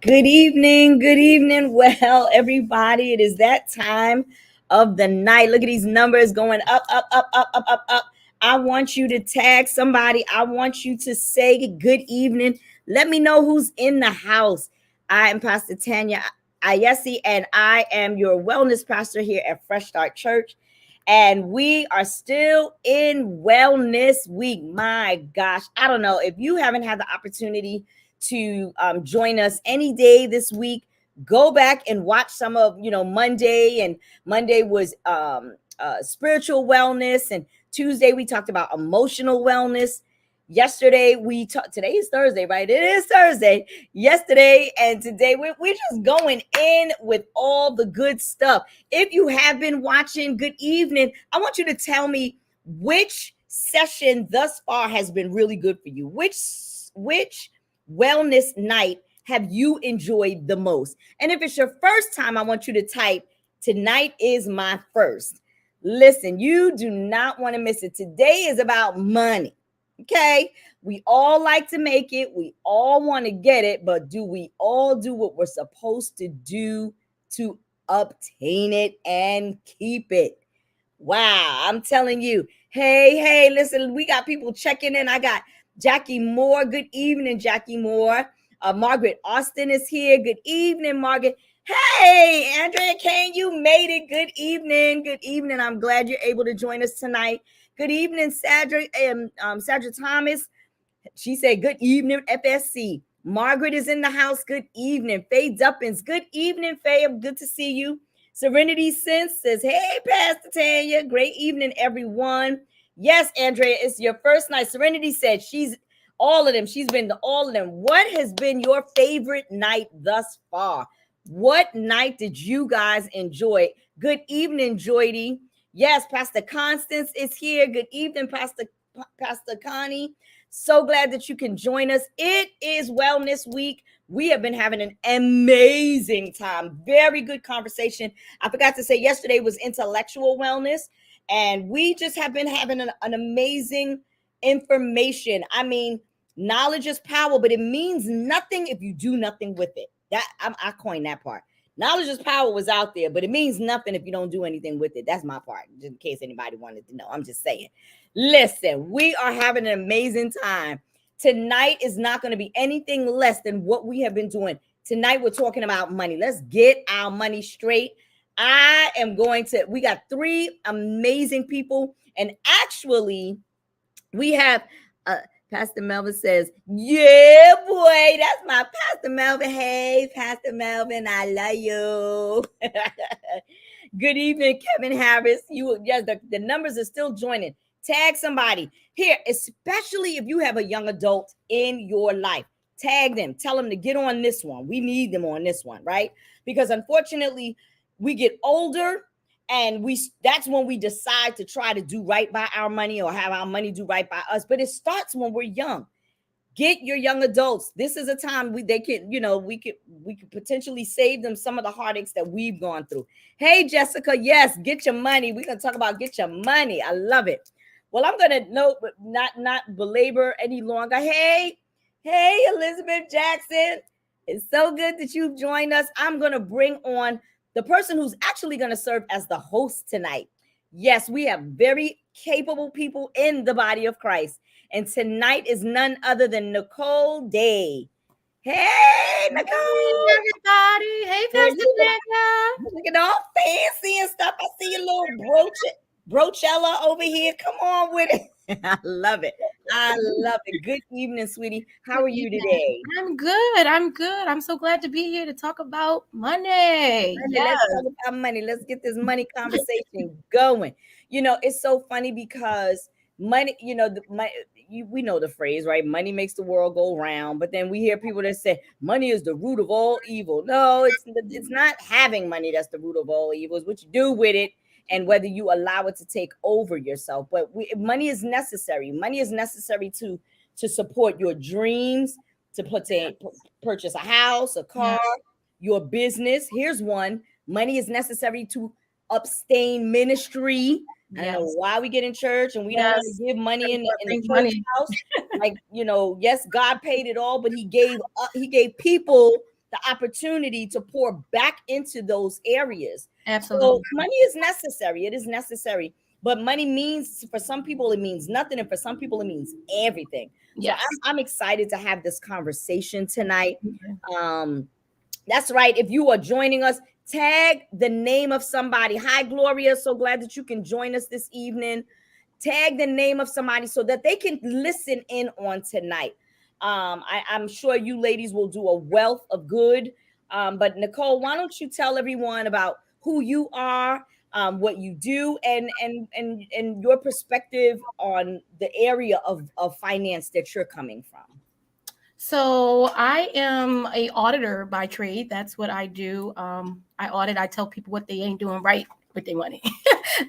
Good evening. Good evening. Well, everybody, it is that time of the night. Look at these numbers going up, up, up, up, up, up, up. I want you to tag somebody. I want you to say good evening. Let me know who's in the house. I am Pastor Tanya Ayesi, and I am your wellness pastor here at Fresh Start Church. And we are still in Wellness Week. My gosh, I don't know if you haven't had the opportunity to join us any day this week. Go back and watch some of Monday, and Monday was spiritual wellness, and Tuesday we talked about emotional wellness. Yesterday we talked. Today is Thursday, right? It is Thursday. Yesterday and today we're just going in with all the good stuff. If you have been watching, good evening. I want you to tell me which session thus far has been really good for you. Which wellness night have you enjoyed the most? And if it's your first time, I want you to type, tonight is my first. Listen, you do not want to miss it. Today is about money. Okay. We all like to make it. We all want to get it, but do we all do what we're supposed to do to obtain it and keep it? Wow. I'm telling you. Hey, listen, we got people checking in. I got Jackie Moore. Good evening, Jackie Moore. Margaret Austin is here. Good evening, Margaret. Hey, Andrea Kane, you made it. Good evening. Good evening. I'm glad you're able to join us tonight. Good evening, Sadra Thomas. She said, good evening, FSC. Margaret is in the house. Good evening. Faye Duppins. Good evening, Faye. Good to see you. Serenity Sense says, hey, Pastor Tanya. Great evening, everyone. Yes, Andrea, it's your first night. Serenity said she's all of them. She's been to all of them. What has been your favorite night thus far? What night did you guys enjoy? Good evening, Joydy. Yes, Pastor Constance is here. Good evening, Pastor Connie. So glad that you can join us. It is Wellness Week. We have been having an amazing time. Very good conversation. I forgot to say yesterday was intellectual wellness, and we just have been having an amazing information. I mean, knowledge is power, but it means nothing if you do nothing with it. I coined that part. Knowledge is power was out there, but it means nothing if you don't do anything with it. That's my part, just in case anybody wanted to know. I'm just saying. Listen, we are having an amazing time. Tonight is not going to be anything less than what we have been doing. Tonight, we're talking about money. Let's get our money straight. We got three amazing people. And actually, we have Pastor Melvin says, yeah, boy, that's my Pastor Melvin. Hey, Pastor Melvin, I love you. Good evening, Kevin Harris. The numbers are still joining. Tag somebody here, especially if you have a young adult in your life. Tag them. Tell them to get on this one. We need them on this one, right? Because unfortunately, we get older, and that's when we decide to try to do right by our money or have our money do right by us. But it starts when we're young. Get your young adults. This is a time we could potentially save them some of the heartaches that we've gone through. Hey, Jessica, yes, get your money. We're gonna talk about get your money. I love it. Well, I'm gonna not belabor any longer. Hey, Elizabeth Jackson. It's so good that you've joined us. I'm gonna bring on the person who's actually gonna serve as the host tonight. Yes, we have very capable people in the body of Christ. And tonight is none other than Nicole Day. Hey, Nicole. Hey, everybody. Hey, Pastor Tanya. Looking all fancy and stuff. I see a little brochella over here. Come on with it. I love it. Good evening, sweetie. How are you today? I'm good. I'm so glad to be here to talk about money. Let's talk about money. Let's get this money conversation going. It's so funny because money, we know the phrase, right? Money makes the world go round. But then we hear people that say money is the root of all evil. No, it's not having money that's the root of all evil. It's what you do with it and whether you allow it to take over yourself. But money is necessary. Money is necessary to support your dreams, to purchase a house, a car, your business. Here's one. Money is necessary to abstain ministry. I don't know why we get in church and we don't want to give money in the church house. Like, yes, God paid it all, but he gave people the opportunity to pour back into those areas. Absolutely. So money is necessary. It is necessary. But money means, for some people, it means nothing. And for some people, it means everything. So Yes. I'm excited to have this conversation tonight. That's right. If you are joining us, tag the name of somebody. Hi, Gloria. So glad that you can join us this evening. Tag the name of somebody so that they can listen in on tonight. I'm sure you ladies will do a wealth of good. But Nicole, why don't you tell everyone about who you are, what you do, and your perspective on the area of finance that you're coming from. So I am a auditor by trade. That's what I do. I audit. I tell people what they ain't doing right with their money.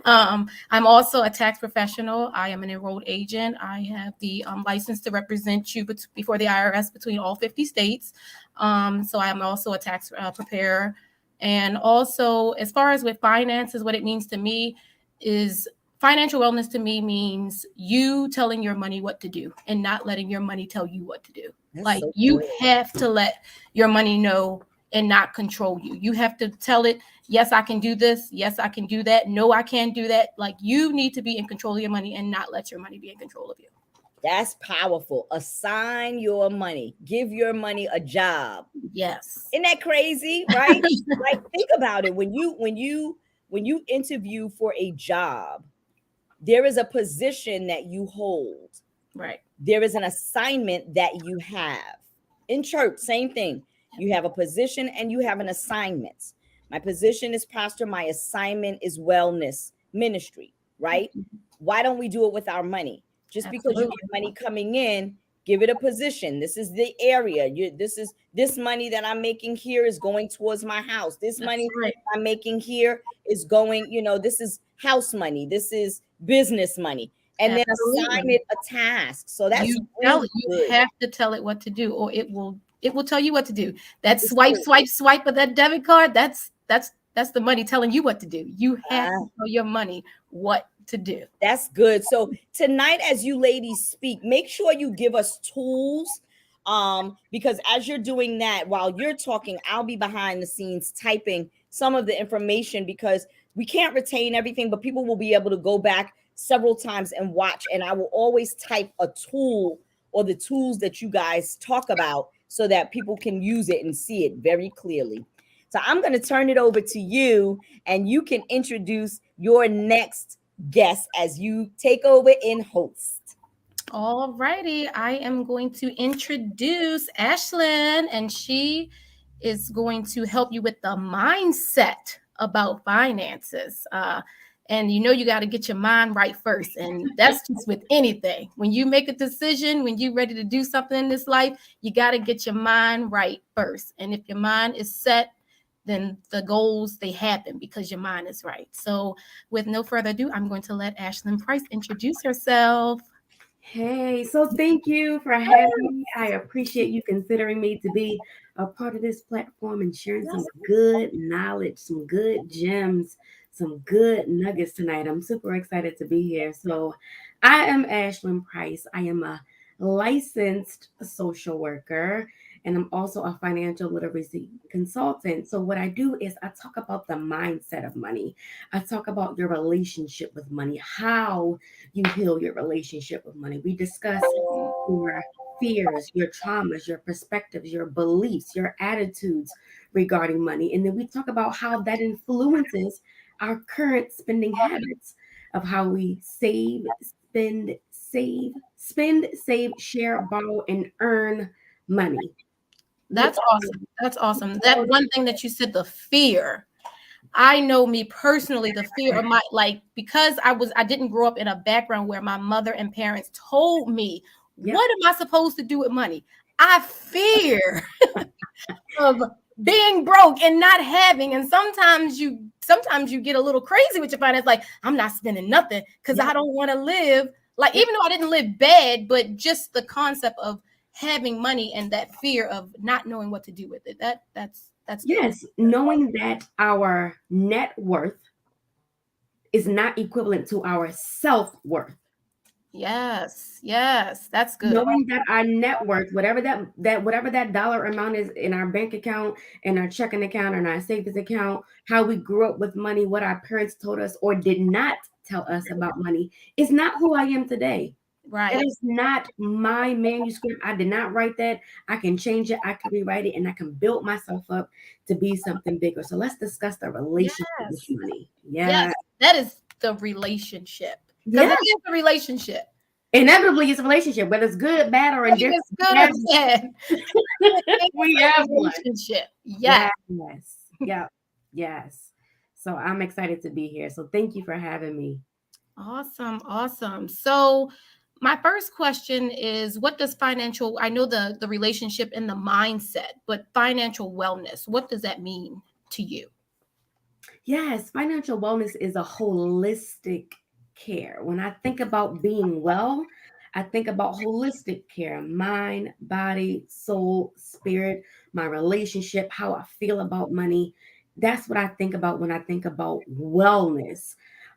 I'm also a tax professional. I am an enrolled agent. I have the license to represent you before the IRS between all 50 states. So I'm also a tax preparer. And also, as far as with finances, what it means to me is financial wellness to me means you telling your money what to do and not letting your money tell you what to do. That's like so you good. have to let your money know and not control you. You have to tell it, yes, I can do this. Yes, I can do that. No, I can't do that. Like you need to be in control of your money and not let your money be in control of you. That's powerful. Assign your money. Give your money a job. Yes. Isn't that crazy? Right? Like think about it. When you interview for a job, there is a position that you hold. Right. There is an assignment that you have. In church, same thing. You have a position and you have an assignment. My position is pastor, my assignment is wellness ministry, right? Why don't we do it with our money? Just because you Absolutely. get money coming in, give it a position. This is the area. This money that I'm making here is going towards my house. This That's money right. I'm making here is going, this is house money. This is business money. And then assign Absolutely. it a task. So that's You tell really it. You good. have to tell it what to do, or it will tell you what to do. That It's swipe, good. swipe, swipe of that debit card. That's the money telling you what to do. You have to tell your money what to do. That's good. So tonight, as you ladies speak, make sure you give us tools. Because as you're doing that, while you're talking, I'll be behind the scenes typing some of the information because we can't retain everything, but people will be able to go back several times and watch. And I will always type a tool or the tools that you guys talk about so that people can use it and see it very clearly. So I'm going to turn it over to you and you can introduce your next guest as you take over and host. All righty. I am going to introduce Ashlyn, and she is going to help you with the mindset about finances. And you got to get your mind right first. And that's just with anything. When you make a decision, when you're ready to do something in this life, you got to get your mind right first. And if your mind is set, then the goals, they happen because your mind is right. So with no further ado, I'm going to let Ashlyn Price introduce herself. Hey, so thank you for having me. I appreciate you considering me to be a part of this platform and sharing some good knowledge, some good gems, some good nuggets tonight. I'm super excited to be here. So, I am Ashlyn Price. I am a licensed social worker and I'm also a financial literacy consultant. So, what I do is I talk about the mindset of money, I talk about your relationship with money, how you heal your relationship with money. We discuss your fears, your traumas, your perspectives, your beliefs, your attitudes regarding money. And then we talk about how that influences our current spending habits of how we save, share, borrow, and earn money. That's awesome. That's awesome. That one thing that you said, the fear. I know me personally, the fear of because I didn't grow up in a background where my mother and parents told me, what am I supposed to do with money? I fear of being broke and not having. And sometimes you get a little crazy with your finance. Like, I'm not spending nothing because I don't want to live even though I didn't live bad, but just the concept of having money and that fear of not knowing what to do with it. That's yes, knowing that our net worth is not equivalent to our self-worth. Yes, yes, that's good. Knowing that our net worth, whatever that dollar amount is in our bank account, in our checking account, and our savings account, how we grew up with money, what our parents told us or did not tell us about money, is not who I am today. Right. That is not my manuscript. I did not write that. I can change it. I can rewrite it, and I can build myself up to be something bigger. So let's discuss the relationship with Yes. money. Yes, that is the relationship. Because Yeah. it is a relationship. Inevitably, it's a relationship, whether it's good, bad, or indifferent. It's good or bad. We have one. Relationship. Yes. Yes. Yeah. Yes. So I'm excited to be here. So thank you for having me. Awesome. Awesome. So my first question is, what does financial, I know the relationship and the mindset, but financial wellness, what does that mean to you? Yes, financial wellness is a holistic care. When I think about being well, I think about holistic care, mind, body, soul, spirit, my relationship, how I feel about money. That's what I think about when I think about wellness.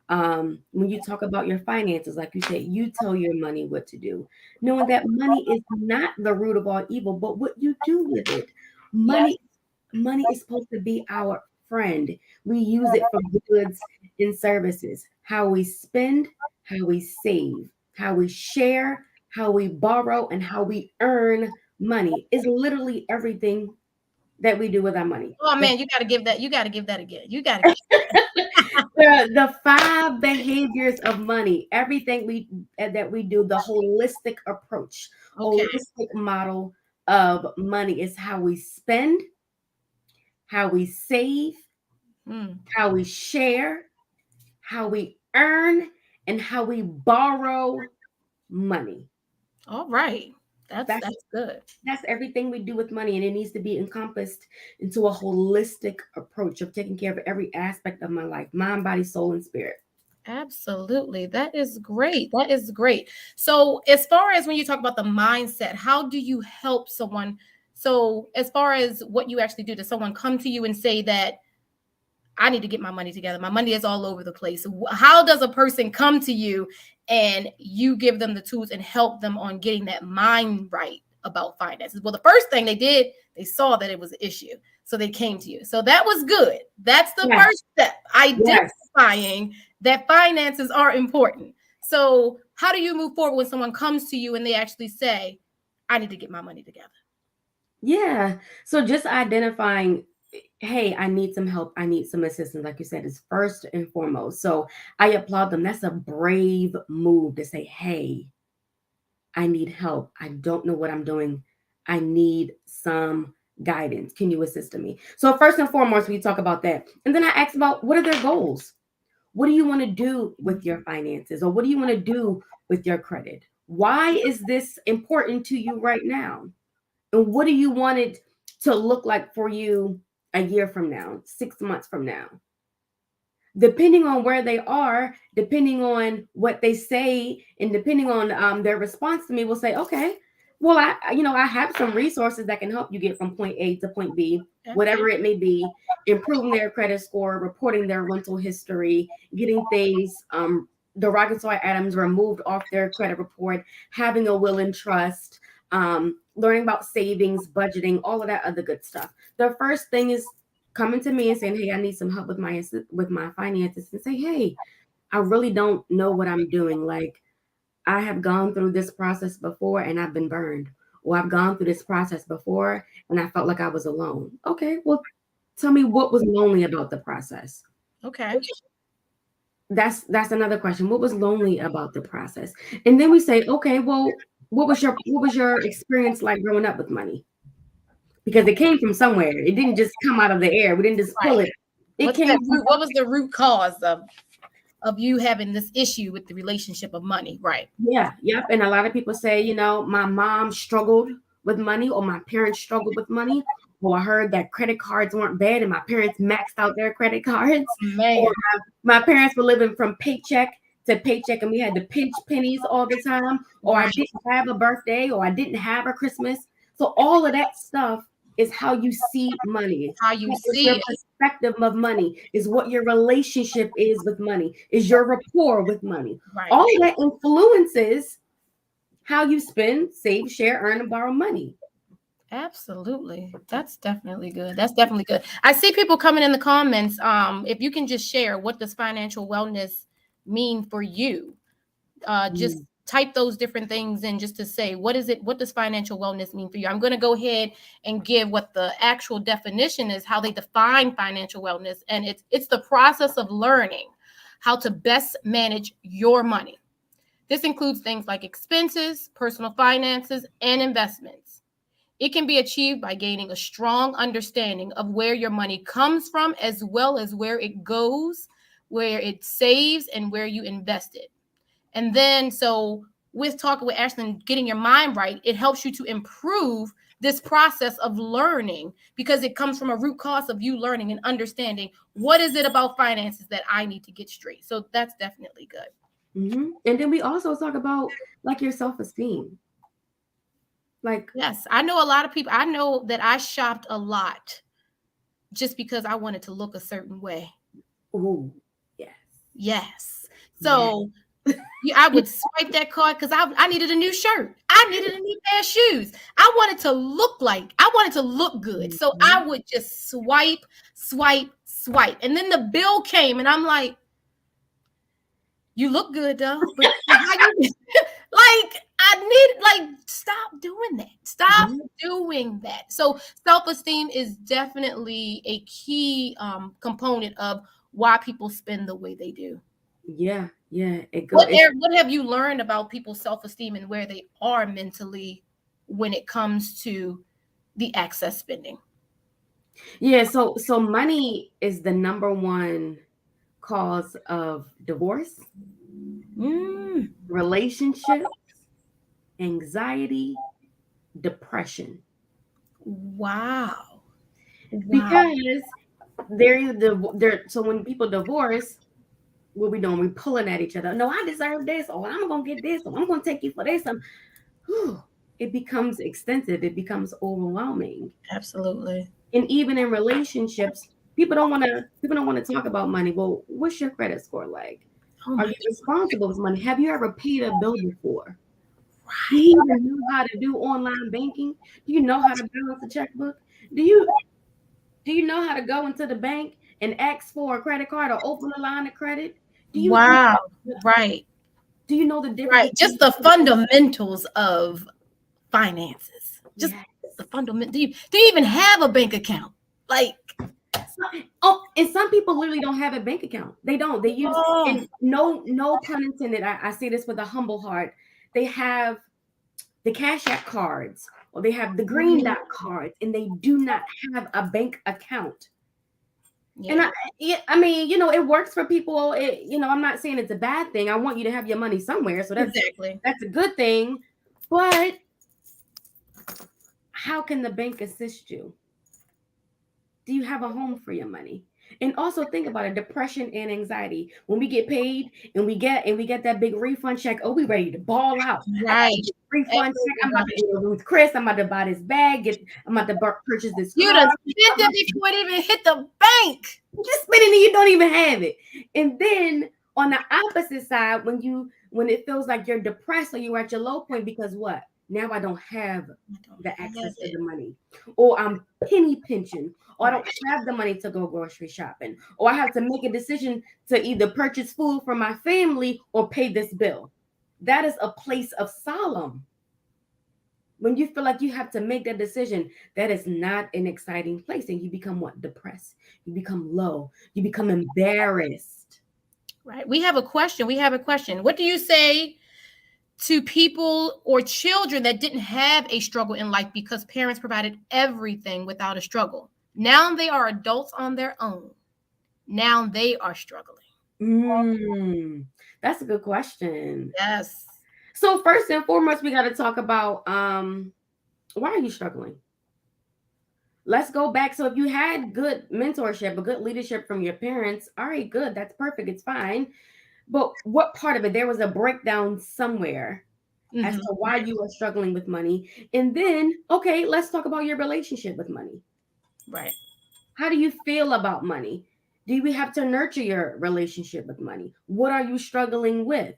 When you talk about your finances, like you said, you tell your money what to do, knowing that money is not the root of all evil, but what you do with it. Money, money is supposed to be our friend. We use it for goods and services. How we spend, how we save, how we share, how we borrow, and how we earn money is literally everything that we do with our money. Oh man, you got to give that. You got to give that again. You got to. The 5 behaviors of money, everything that we do, the holistic approach, Okay. holistic model of money is how we spend, how we save, how we share, how we earn, and how we borrow money. All right. That's good. That's everything we do with money, and it needs to be encompassed into a holistic approach of taking care of every aspect of my life, mind, body, soul, and spirit. Absolutely. That is great. That is great. So, as far as when you talk about the mindset, how do you help someone? So, as far as what you actually do, does someone come to you and say that I need to get my money together? My money is all over the place. How does a person come to you and you give them the tools and help them on getting that mind right about finances? Well, the first thing they did, they saw that it was an issue. So they came to you. So that was good. That's the first step, identifying that finances are important. So how do you move forward when someone comes to you and they actually say, I need to get my money together? Yeah. So just identifying, hey, I need some help. I need some assistance. Like you said, is first and foremost. So I applaud them. That's a brave move to say, hey, I need help. I don't know what I'm doing. I need some guidance. Can you assist me? So first and foremost, we talk about that. And then I ask about what are their goals? What do you want to do with your finances? Or what do you want to do with your credit? Why is this important to you right now? And what do you want it to look like for you a year from now, 6 months from now? Depending on where they are, depending on what they say, and depending on their response to me, will say, okay, well, I have some resources that can help you get from point A to point B, whatever it may be, improving their credit score, reporting their rental history, getting things, derogatory items removed off their credit report, having a will and trust, learning about savings, budgeting, all of that other good stuff. The first thing is coming to me and saying, hey, I need some help with my finances, and say, hey, I really don't know what I'm doing. Like, I have gone through this process before and I've been burned, or I've gone through this process before and I felt like I was alone. Okay, well, tell me what was lonely about the process. Okay. That's another question. What was lonely about the process? And then we say, okay, well, what was your experience like growing up with money? Because it came from somewhere. It didn't just come out of the air. We didn't just pull it. What was the root cause of you having this issue with the relationship of money? Right. Yeah. Yep. And a lot of people say, my mom struggled with money, or my parents struggled with money, or I heard that credit cards weren't bad and my parents maxed out their credit cards. Or my parents were living from paycheck to paycheck and we had to pinch pennies all the time, or I didn't have a birthday, or I didn't have a Christmas. So all of that stuff is how you see money. How you see your it. perspective of money, is what your relationship is with money, is your rapport with money. Right. All of that influences how you spend, save, share, earn, and borrow money. Absolutely. That's definitely good. That's definitely good. I see people coming in the comments. If you can just share, what does financial wellness mean for you? Just type those different things in, just to say, what does financial wellness mean for you? I'm going to go ahead and give what the actual definition is, how they define financial wellness. And it's the process of learning how to best manage your money. This includes things like expenses, personal finances, and investments. It can be achieved by gaining a strong understanding of where your money comes from, as well as where it goes, where it saves, and where you invest it. And then, so with talking with Ashlyn, getting your mind right, it helps you to improve this process of learning, because it comes from a root cause of you learning and understanding what is it about finances that I need to get straight. So that's definitely good. Mm-hmm. And then we also talk about like your self-esteem. Like, yes, I know a lot of people. I know that I shopped a lot just because I wanted to look a certain way. oh, yes. Yes. So I would swipe that card because I needed a new shirt. I needed a new pair of shoes. I wanted to look good. So I would just swipe. And then the bill came and I'm like, you look good though. But stop doing that. Stop doing that. So self-esteem is definitely a key component of why people spend the way they do. Yeah. What have you learned about people's self-esteem and where they are mentally when it comes to the excess spending? Yeah, so money is the number one cause of divorce, relationships, anxiety, depression. Wow. Because so when people divorce, what we doing? We pulling at each other. No, I deserve this, or I'm gonna get this, or I'm gonna take you for this. It becomes extensive. It becomes overwhelming. Absolutely. And even in relationships, people don't want to talk about money. Well, what's your credit score like? Are you responsible with money? Have you ever paid a bill before? Right. Do you even know how to do online banking? Do you know how to balance a checkbook? Do you know how to go into the bank and ask for a credit card or open a line of credit? Right. Do you know the difference? Right. Just the fundamentals of finances. Just the fundamental. Do you even have a bank account? Like, and some people literally don't have a bank account. They don't. They use and no pun intended. I say this with a humble heart. They have the Cash App cards, or they have the Green Dot cards, and they do not have a bank account. Yeah. And I mean, it works for people. I'm not saying it's a bad thing. I want you to have your money somewhere, so that's a good thing. But how can the bank assist you? Do you have a home for your money? And also think about it, depression and anxiety. When we get paid and we get that big refund check, we ready to ball out. Right. Refund check. I'm about to go with Chris. I'm about to buy this bag. I'm about to purchase this. You done spent it before it even hit the bank. Just spending it, you don't even have it. And then on the opposite side, when it feels like you're depressed or you're at your low point, because what? Now I don't have the access to the money, or I'm penny pinching, or I don't have the money to go grocery shopping, or I have to make a decision to either purchase food for my family or pay this bill. That is a place of solemn. When you feel like you have to make that decision, that is not an exciting place. And you become depressed. You become low. You become embarrassed. Right. We have a question. What do you say to people or children that didn't have a struggle in life because parents provided everything without a struggle? Now they are adults on their own. Now they are struggling. That's a good question. Yes. So first and foremost, we got to talk about why are you struggling? Let's go back. So if you had good mentorship, a good leadership from your parents, all right, good. That's perfect. It's fine. But what part of it? There was a breakdown somewhere as to why you are struggling with money. And then, okay, let's talk about your relationship with money. Right. How do you feel about money? Do we have to nurture your relationship with money? What are you struggling with?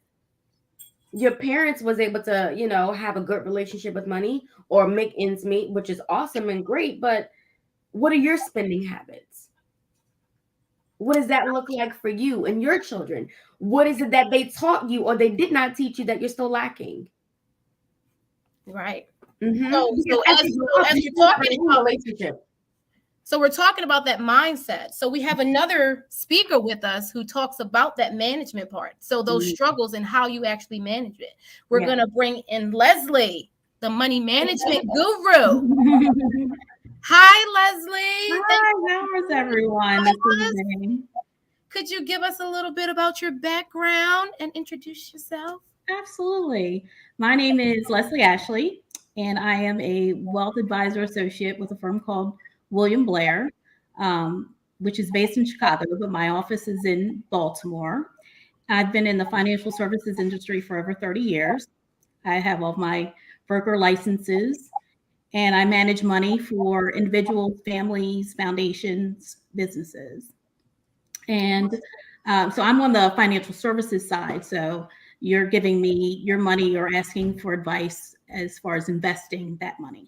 Your parents was able to, have a good relationship with money or make ends meet, which is awesome and great, but what are your spending habits? What does that look like for you and your children? What is it that they taught you or they did not teach you that you're still lacking? Right. Mm-hmm. So as you're talking about relationship. So we're talking about that mindset. So we have another speaker with us who talks about that management part. So those struggles and how you actually manage it. We're going to bring in Leslie, the money management guru. Hi, Leslie. Hi, how is everyone this evening? Could you give us a little bit about your background and introduce yourself? Absolutely. My name is Leslie Ashley, and I am a wealth advisor associate with a firm called William Blair, which is based in Chicago, but my office is in Baltimore. I've been in the financial services industry for over 30 years. I have all my broker licenses, and I manage money for individuals, families, foundations, businesses. And so I'm on the financial services side. So you're giving me your money or asking for advice as far as investing that money.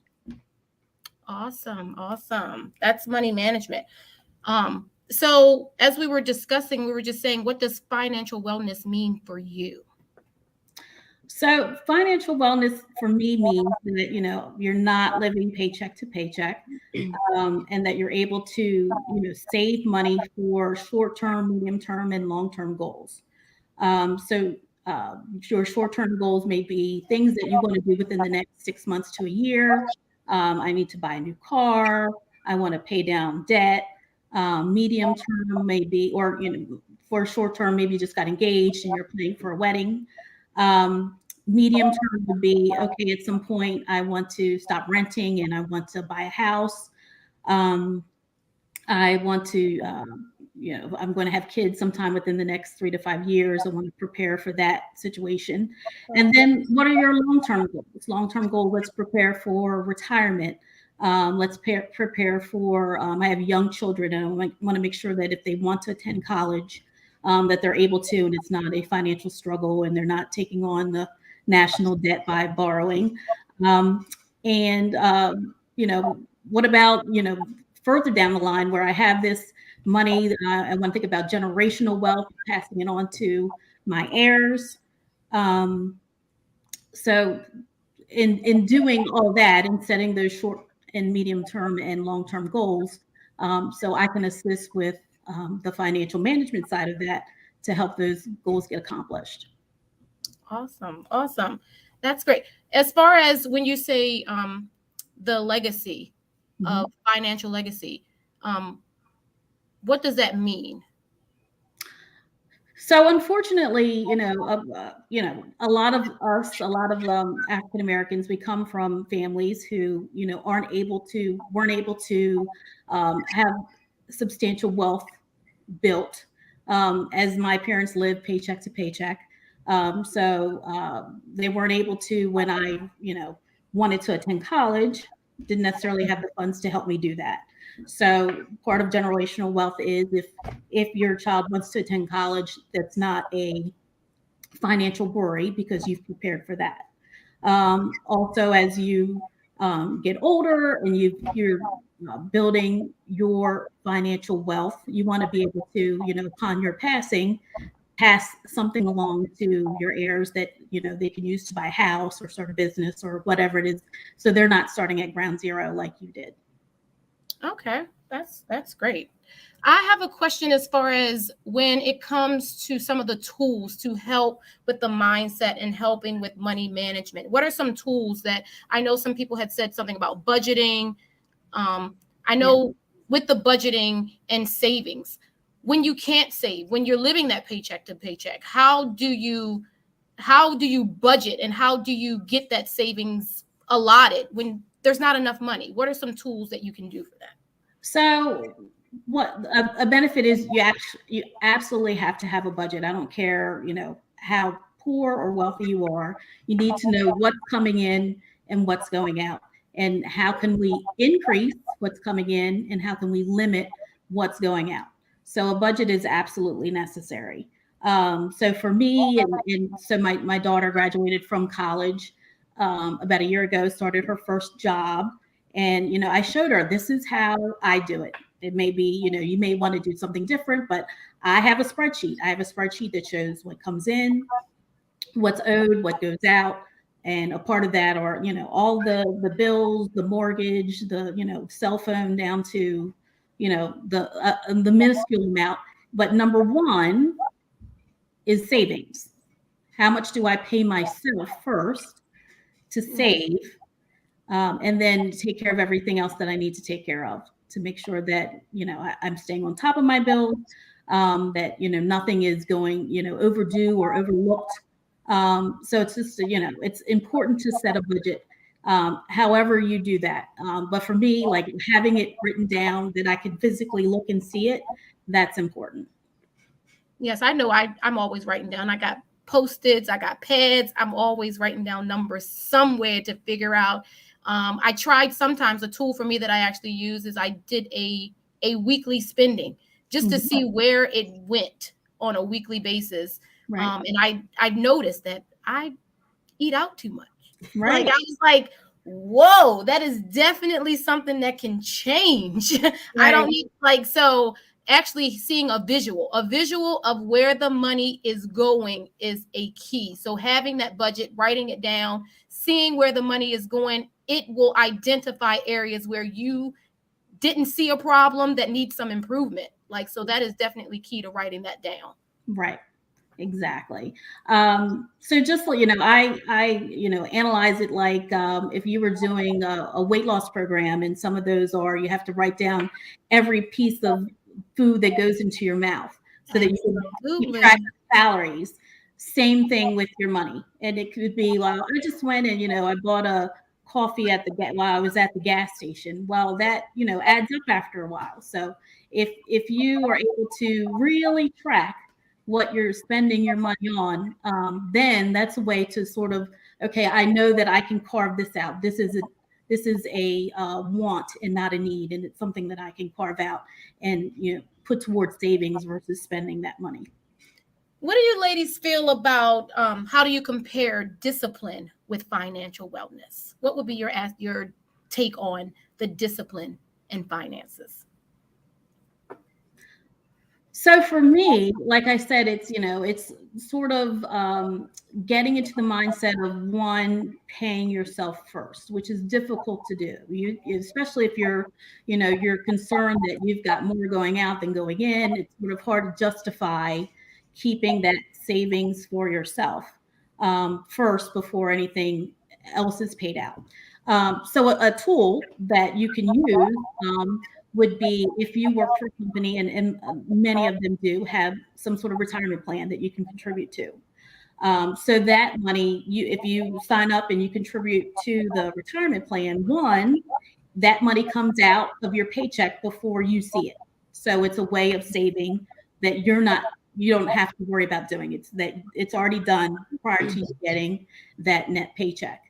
Awesome. That's money management. So as we were discussing, we were just saying, what does financial wellness mean for you? So financial wellness for me means that, you're not living paycheck to paycheck, and that you're able to, save money for short-term, medium-term, and long-term goals. So your short-term goals may be things that you want to do within the next 6 months to a year. I need to buy a new car. I want to pay down debt. Medium term maybe, or for short term, maybe you just got engaged and you're planning for a wedding. Medium term would be, okay, at some point I want to stop renting and I want to buy a house. I want to, I'm going to have kids sometime within the next 3 to 5 years. I want to prepare for that situation. And then what are your long-term goals? Long-term goal, let's prepare for retirement. Let's prepare for, I have young children and I want to make sure that if they want to attend college, that they're able to, and it's not a financial struggle and they're not taking on the national debt by borrowing. What about, further down the line where I have this money, I want to think about generational wealth, passing it on to my heirs. So in doing all that and setting those short and medium term and long term goals, so I can assist with the financial management side of that to help those goals get accomplished. Awesome. That's great. As far as when you say the legacy of financial legacy, what does that mean? So unfortunately, a lot of us, African Americans, we come from families who, weren't able to have substantial wealth built, as my parents lived paycheck to paycheck. So they weren't able to, when I, wanted to attend college, didn't necessarily have the funds to help me do that. So part of generational wealth is if your child wants to attend college, that's not a financial worry because you've prepared for that. Also, as you get older and you're building your financial wealth, you want to be able to, upon your passing, pass something along to your heirs that, they can use to buy a house or start a business or whatever it is. So they're not starting at ground zero like you did. Okay, that's great. I have a question as far as when it comes to some of the tools to help with the mindset and helping with money management. What are some tools that I know some people had said something about budgeting? I know with the budgeting and savings, when you can't save, when you're living that paycheck to paycheck, how do you budget and how do you get that savings allotted when there's not enough money? What are some tools that you can do for that? So what a benefit is, you absolutely have to have a budget. I don't care, how poor or wealthy you are. You need to know what's coming in and what's going out, and how can we increase what's coming in and how can we limit what's going out. So a budget is absolutely necessary. So for me, and so my daughter graduated from college about a year ago, started her first job. And, I showed her, this is how I do it. It may be, you may want to do something different, but I have a spreadsheet. I have a spreadsheet that shows what comes in, what's owed, what goes out. And a part of that are, all the bills, the mortgage, the, cell phone down to, the minuscule amount. But number one is savings. How much do I pay myself first to save, and then take care of everything else that I need to take care of to make sure that, I'm staying on top of my bills, that, nothing is going, overdue or overlooked. So it's just, it's important to set a budget, however you do that. But for me, like having it written down that I can physically look and see it, that's important. Yes, I know. I'm always writing down. I got Post-its, I got pads. I'm always writing down numbers somewhere to figure out. I tried sometimes a tool for me that I actually use is I did a weekly spending just to see where it went on a weekly basis. Right. And I noticed that I eat out too much. Right. Like I was like, whoa, that is definitely something that can change. Right. I don't need so actually seeing a visual of where the money is going is a key. So having that budget, writing it down, seeing where the money is going, it will identify areas where you didn't see a problem that needs some improvement. So that is definitely key to writing that down. Right. Exactly. So just, I analyze it like if you were doing a weight loss program, and some of those are, you have to write down every piece of food that goes into your mouth so that you can keep track of calories. Same thing with your money. And it could be, well, I just went and, I bought a coffee while I was at the gas station. Well, that, adds up after a while. So if you are able to really track what you're spending your money on, then that's a way to sort of, okay, I know that I can carve this out. This is a want and not a need, and it's something that I can carve out and put towards savings versus spending that money. What do you ladies feel about how do you compare discipline with financial wellness? What would be your take on the discipline and finances? So for me, like I said, it's sort of getting into the mindset of one, paying yourself first, which is difficult to do. You especially if you're concerned that you've got more going out than going in. It's sort of hard to justify keeping that savings for yourself first before anything else is paid out. So a tool that you can use would be if you work for a company, and many of them do have some sort of retirement plan that you can contribute to. So that money, if you sign up and you contribute to the retirement plan, that money comes out of your paycheck before you see it. So it's a way of saving that you don't have to worry about doing it. That it's already done prior to you getting that net paycheck.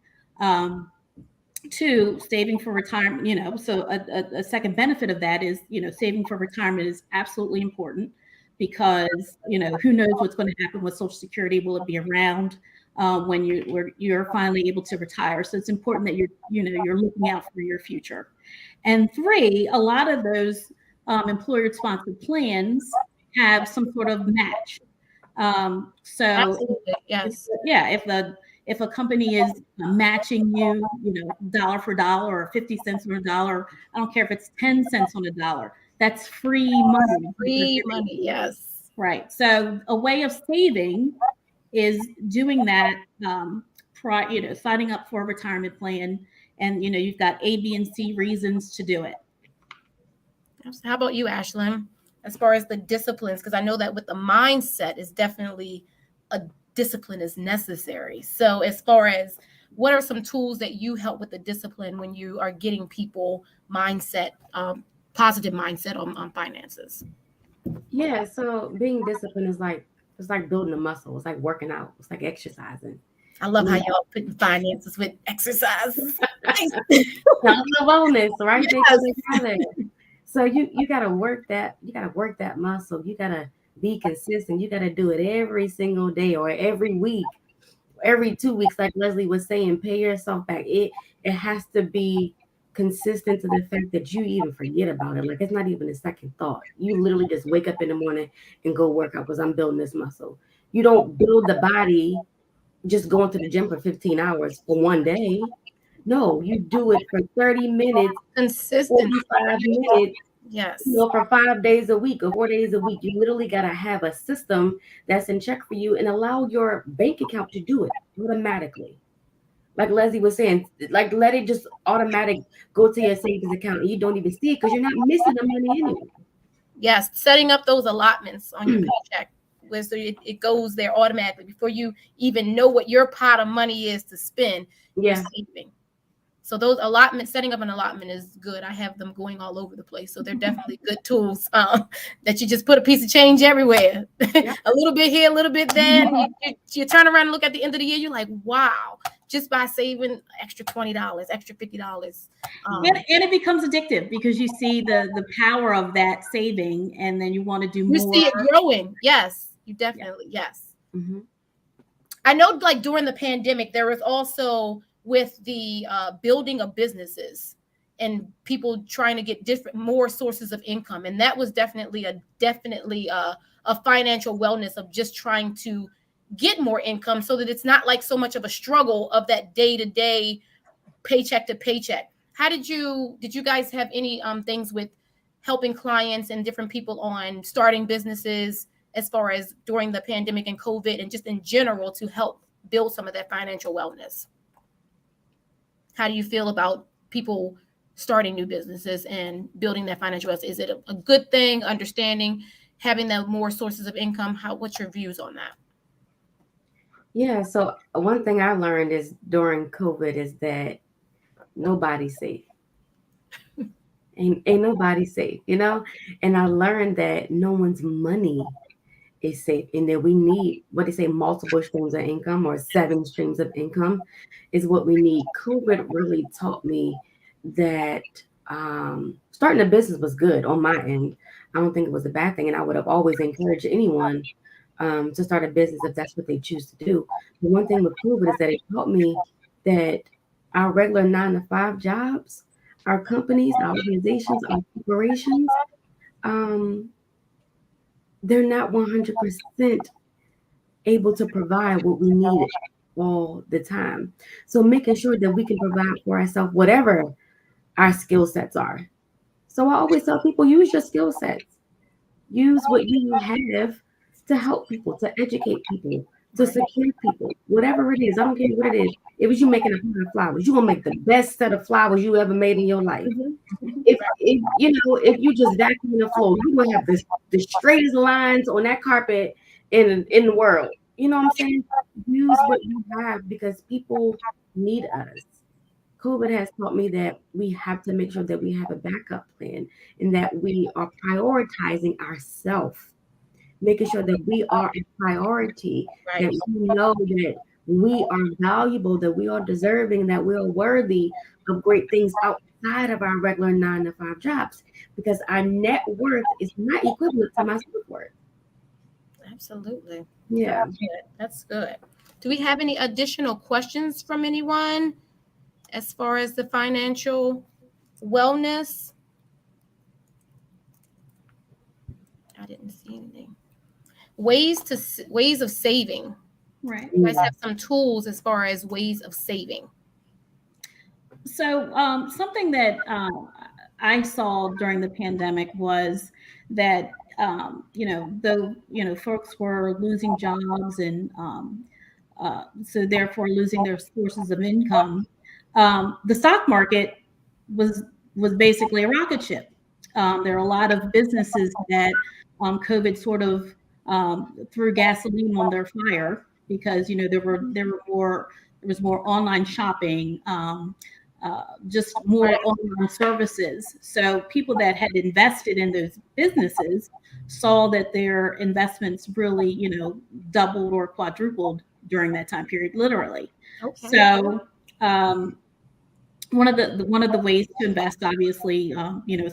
Two, saving for retirement, so a second benefit of that is, saving for retirement is absolutely important because, who knows what's going to happen with Social Security? Will it be around when you're finally able to retire? So it's important that you're looking out for your future. And three, a lot of those employer-sponsored plans have some sort of match. So absolutely, yes. If a company is matching you, dollar for dollar or 50 cents on a dollar, I don't care if it's 10 cents on a dollar, that's free money. Free money, yes. Right. So a way of saving is doing that, signing up for a retirement plan, and, you've got A, B, and C reasons to do it. How about you, Ashlyn, as far as the disciplines? Because I know that with the mindset is definitely a discipline is necessary. So as far as what are some tools that you help with the discipline when you are getting people mindset, positive mindset on finances? Yeah, so being disciplined is it's like building a muscle. It's like working out. It's like exercising. I love how y'all put finances with exercise. That's the bonus, right? Yes. So you gotta work that. You gotta work that muscle. You gotta be consistent. You gotta do it every single day or every week, every 2 weeks. Like Leslie was saying, pay yourself back. It has to be consistent to the fact that you even forget about it. Like it's not even a second thought. You literally just wake up in the morning and go work out because I'm building this muscle. You don't build the body just going to the gym for 15 hours for one day. No, you do it for 30 minutes, Consistent. 45 minutes, Yes. for 5 days a week or 4 days a week. You literally got to have a system that's in check for you and allow your bank account to do it automatically. Like Leslie was saying, like let it just automatic go to your savings account and you don't even see it because you're not missing the money anyway. Yes, setting up those allotments on your paycheck where so it goes there automatically before you even know what your pot of money is to spend. Yeah. You're saving. So those allotments, setting up an allotment is good. I have them going all over the place. So they're definitely good tools that you just put a piece of change everywhere. Yeah. A little bit here, a little bit there. You turn around and look at the end of the year, you're like, wow, just by saving extra $20, extra $50. And it becomes addictive because you see the power of that saving and then you want to do more. You see it growing. Yes, you definitely, yes. Mm-hmm. I know like during the pandemic, there was also with the building of businesses and people trying to get more sources of income. And that was definitely a financial wellness of just trying to get more income so that it's not like so much of a struggle of that day-to-day paycheck to paycheck. How did you guys have any things with helping clients and different people on starting businesses as far as during the pandemic and COVID and just in general to help build some of that financial wellness? How do you feel about people starting new businesses and building that financial wellness? Is it a good thing, understanding, having the more sources of income? What's your views on that? Yeah, so one thing I learned is during COVID is that nobody's safe. Ain't nobody safe, And I learned that no one's money is safe and that we need what they say multiple streams of income or 7 streams of income is what we need. COVID really taught me that starting a business was good on my end. I don't think it was a bad thing, and I would have always encouraged anyone to start a business if that's what they choose to do. The one thing with COVID is that it taught me that our regular 9-to-5 jobs, our companies, our organizations, our corporations, they're not 100% able to provide what we need all the time. So making sure that we can provide for ourselves whatever our skill sets are. So I always tell people, use your skill sets. Use what you have to help people, to educate people, to secure people, whatever it is. I don't care what it is. If it's you making a pot of flowers, you're gonna make the best set of flowers you ever made in your life. If you just vacuum the floor, you're gonna have the straightest lines on that carpet in the world. You know what I'm saying? Use what you have because people need us. COVID has taught me that we have to make sure that we have a backup plan and that we are prioritizing ourselves, making sure that we are a priority, Right. that we know that we are valuable, that we are deserving, that we are worthy of great things outside of our regular 9-to-5 jobs, because our net worth is not equivalent to my self-worth. Absolutely. Yeah. That's good. Do we have any additional questions from anyone as far as the financial wellness? I didn't see anything. Ways of saving. Right. You guys have some tools as far as ways of saving. So something that I saw during the pandemic was that folks were losing jobs and so therefore losing their sources of income. The stock market was basically a rocket ship. There are a lot of businesses that COVID sort of threw gasoline on their fire because there was more online shopping, just more online services. So people that had invested in those businesses saw that their investments really, doubled or quadrupled during that time period, literally. Okay. So one of the ways to invest, obviously,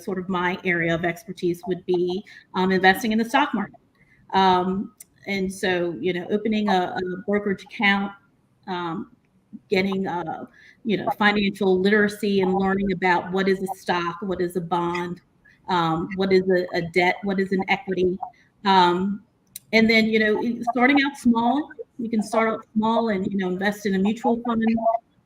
sort of my area of expertise would be investing in the stock market. And so, opening a brokerage account, getting financial literacy and learning about what is a stock, what is a bond, what is a debt, what is an equity, and then starting out small. You can start out small and invest in a mutual fund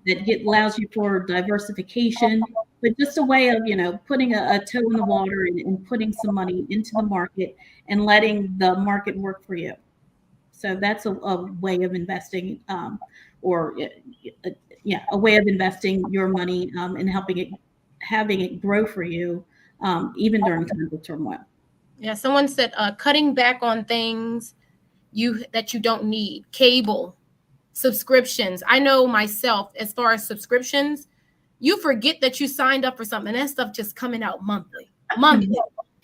that allows you for diversification, but just a way of putting a toe in the water and putting some money into the market and letting the market work for you. So that's a way of investing, or a way of investing your money and having it grow for you, even during times of turmoil. Yeah, someone said cutting back on things that you don't need, cable, subscriptions. I know myself, as far as subscriptions, you forget that you signed up for something. That stuff just coming out monthly.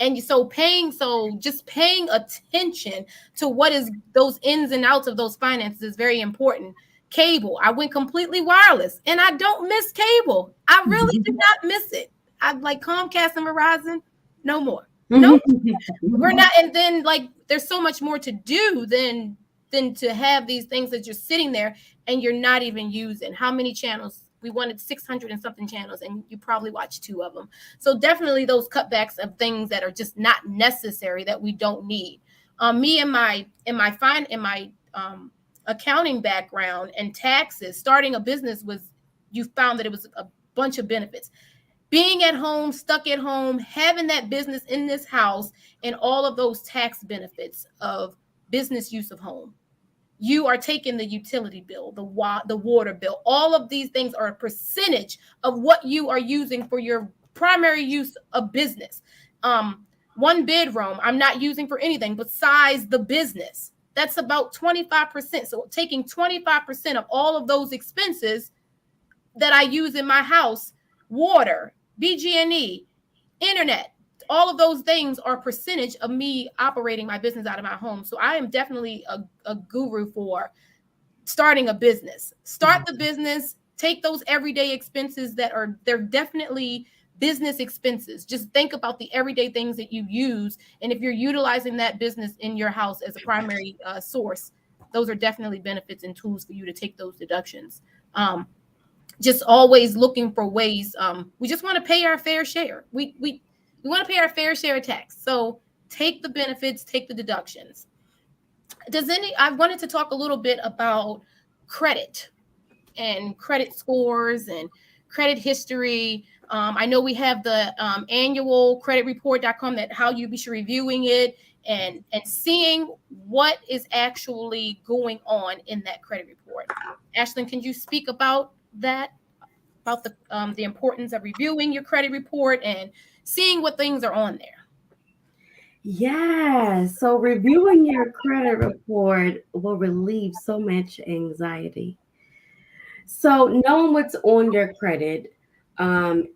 And just paying attention to what is those ins and outs of those finances is very important. Cable, I went completely wireless and I don't miss cable. I really did not miss it. I like Comcast and Verizon, no more. No, we're not. And then there's so much more to do than to have these things that you're sitting there and you're not even using. How many channels? We wanted 600 and something channels, and you probably watch 2 of them. So definitely those cutbacks of things that are just not necessary, that we don't need. Me in my accounting background and taxes, starting a business you found that it was a bunch of benefits. Being at home, stuck at home, having that business in this house, and all of those tax benefits of business use of home. You are taking the utility bill, the water bill. All of these things are a percentage of what you are using for your primary use of business. One bedroom, I'm not using for anything besides the business. That's about 25%. So taking 25% of all of those expenses that I use in my house, water, BG&E, internet, all of those things are a percentage of me operating my business out of my home. So I am definitely a guru for starting a business. Start the business, take those everyday expenses they're definitely business expenses. Just think about the everyday things that you use. And if you're utilizing that business in your house as a primary source, those are definitely benefits and tools for you to take those deductions. Just always looking for ways. We just want to pay our fair share. We want to pay our fair share of tax. So take the benefits, take the deductions. I wanted to talk a little bit about credit and credit scores and credit history. I know we have the annual creditreport.com that how you be reviewing it and seeing what is actually going on in that credit report. Ashlyn, can you speak about that, about the importance of reviewing your credit report and seeing what things are on there? Yeah, so reviewing your credit report will relieve so much anxiety. So knowing what's on your credit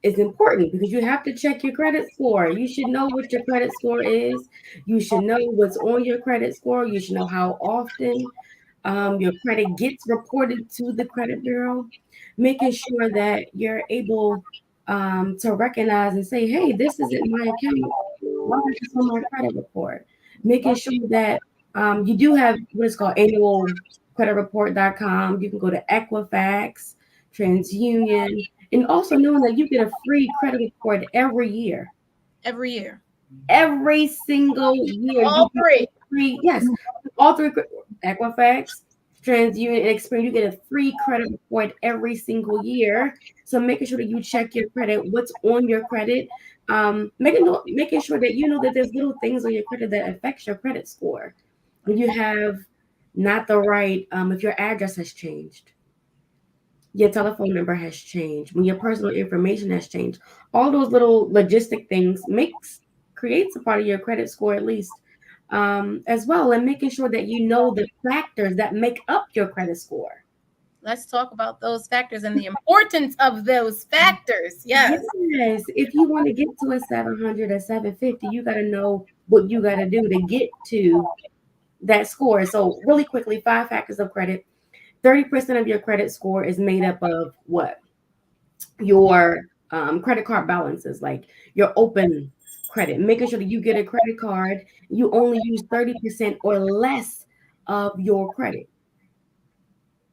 is important because you have to check your credit score. You should know what your credit score is. You should know what's on your credit score. You should know how often your credit gets reported to the credit bureau, making sure that you're able to recognize and say, hey, this isn't my account. Why is this on my credit report? Making sure that you do have what is called annual creditreport.com. You can go to Equifax, TransUnion, and also knowing that you get a free credit report every year. Every year. Every single year. All three. Yes. All three. Equifax, TransUnion, and Experian, you get a free credit report every single year. So making sure that you check your credit, what's on your credit, making sure that you know that there's little things on your credit that affects your credit score. When you have not the right, if your address has changed, your telephone number has changed, when your personal information has changed, all those little logistic things creates a part of your credit score at least. As well, and making sure that you know the factors that make up your credit score. Let's talk about those factors and the importance of those factors. Yes. If you want to get to a 700 or 750, you got to know what you got to do to get to that score. So really quickly, 5 factors of credit. 30% of your credit score is made up of what? your credit card balances, like your open credit, making sure that you get a credit card, you only use 30% or less of your credit,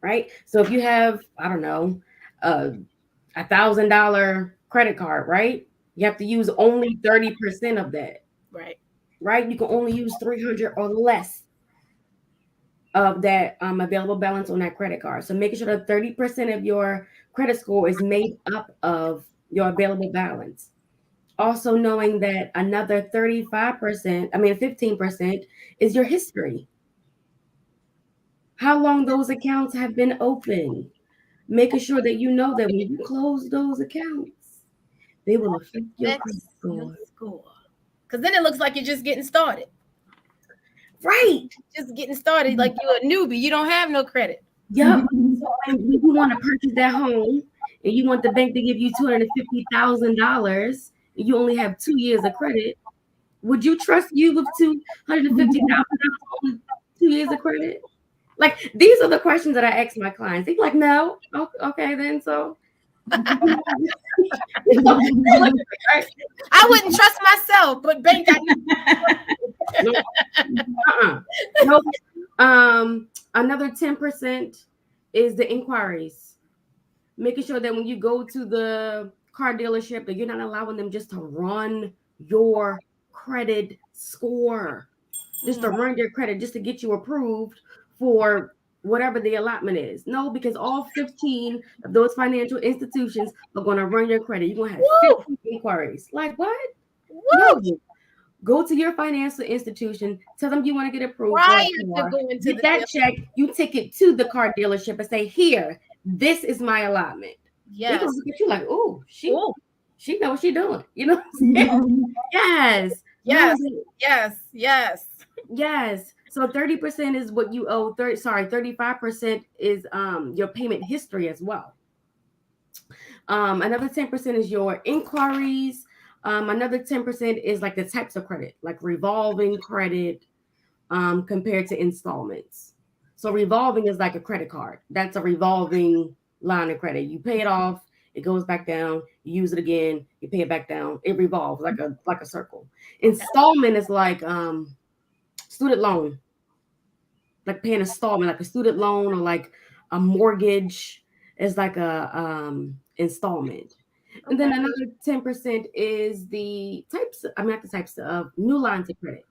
right? So if you have, I don't know, $1,000 credit card, right? You have to use only 30% of that, right? You can only use 300 or less of that available balance on that credit card. So making sure that 30% of your credit score is made up of your available balance. Also knowing that another 15% is your history. How long those accounts have been open. Making sure that you know that when you close those accounts, they will affect your credit score. Because then it looks like you're just getting started. Right. Just getting started like you're a newbie. You don't have no credit. Yep. So if you want to purchase that home and you want the bank to give you $250,000, and you only have 2 years of credit, would you trust you with $250,000 on 2 years of credit? Like, these are the questions that I ask my clients. They're like, no. Okay, then so. I wouldn't trust myself, but bank No. Another 10% is the inquiries. Making sure that when you go to the car dealership that you're not allowing them just to run your credit score, just to run your credit, just to get you approved for whatever the allotment is. No, because all 15 of those financial institutions are going to run your credit. You're going to have 50 inquiries. Like what? No. Go to your financial institution, tell them you want to get approved. Get that check, you take it to the car dealership and say, here, this is my allotment. Yes. They're going to look at you like, oh, she knows what she's doing. You know what I'm saying? Yes. So 30% is what you owe. 35% is your payment history as well. Another 10% is your inquiries. Another 10% is like the types of credit, like revolving credit compared to installments. So revolving is like a credit card. That's a revolving line of credit. You pay it off, it goes back down, you use it again, you pay it back down. It revolves like a circle. Installment is like student loan, like paying installment, like a student loan or like a mortgage is like a installment. And then another 10% is the types of new lines of credit.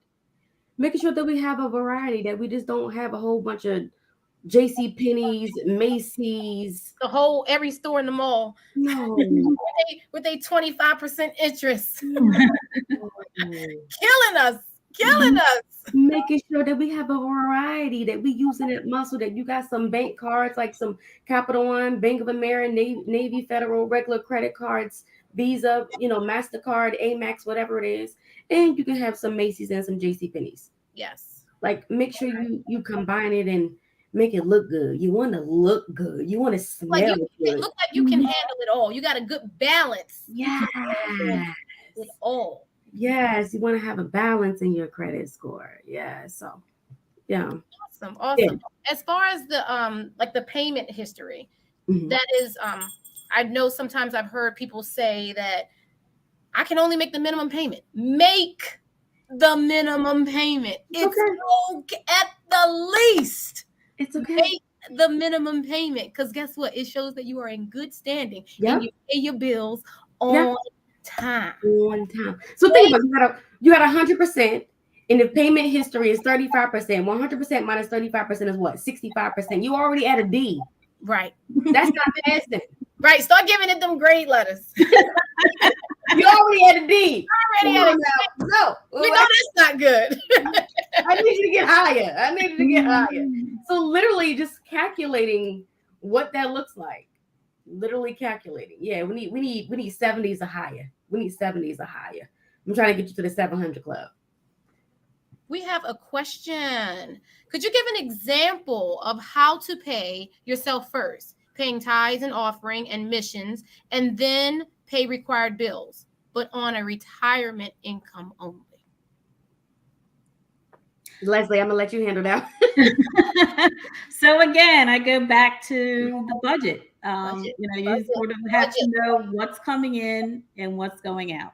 Making sure that we have a variety, that we just don't have a whole bunch of JCPenney's, Macy's. Every store in the mall. No. with a 25% interest. Killing us. Making sure that we have a variety, that we using that muscle, that you got some bank cards, like some Capital One, Bank of America, Navy Federal, regular credit cards, Visa, MasterCard, Amex, whatever it is. And you can have some Macy's and some JCPenney's. Yes. Like, make sure you combine it and make it look good. You want to look good. You want to smell good. It look like you can handle it all. You got a good balance. Yeah. It all. Yes, you want to have a balance in your credit score. Yeah. So, yeah. Awesome. Yeah. As far as the like the payment history, that is I know sometimes I've heard people say that I can only make the minimum payment. Make the minimum payment. It's okay at the least. It's okay. Make the minimum payment, because guess what? It shows that you are in good standing and you pay your bills on time. So think about it. You had 100%, and if payment history is 35%, 100% minus 35% is what? 65%. You already at a D. Right. That's not passing. Right. Start giving it them grade letters. You already at a D. Already at a D. No. You know that's not good. I need you to get higher. So literally just calculating what that looks like. Literally calculating. Yeah, we need 70s or higher. I'm trying to get you to the 700 club. We have a question. Could you give an example of how to pay yourself first, paying tithes and offering and missions, and then pay required bills, but on a retirement income only? Leslie, I'm gonna let you handle that. So again, I go back to the budget. Budget, You budget, sort of have to budget. know what's coming in and what's going out.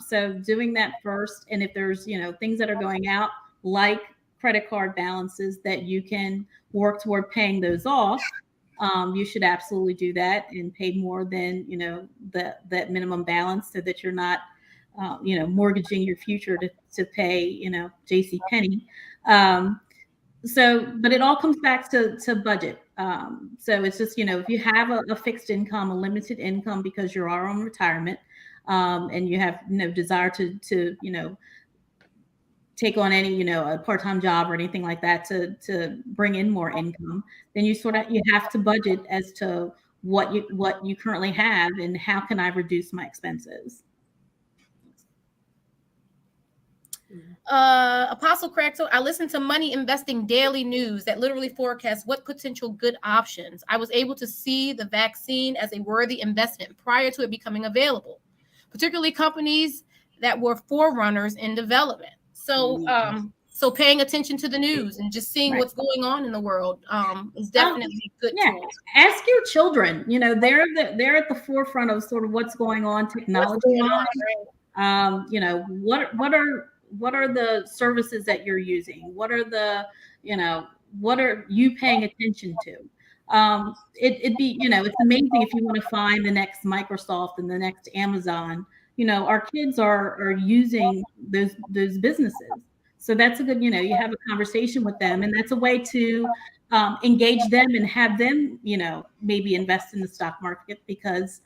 So doing that first, and if there's things that are going out, like credit card balances that you can work toward paying those off, you should absolutely do that and pay more than that minimum balance, so that you're not mortgaging your future to pay J.C. Penney. But it all comes back to budget. So it's just if you have a fixed income, a limited income because you are on retirement, and you have no desire to take on any a part-time job or anything like that to bring in more income, then you have to budget as to what you currently have and how can I reduce my expenses. Apostle Crackto, I listened to Money Investing Daily News that literally forecasts what potential good options. I was able to see the vaccine as a worthy investment prior to it becoming available, particularly companies that were forerunners in development. So, so paying attention to the news and just seeing what's going on in the world is definitely a good tool. Ask your children. They're at the forefront of sort of what's going on technology-wise. What are the services that you're using? What are what are you paying attention to? It's amazing if you want to find the next Microsoft and the next Amazon. Our kids are using those businesses. So that's a good, you have a conversation with them, and that's a way to engage them and have them, maybe invest in the stock market because,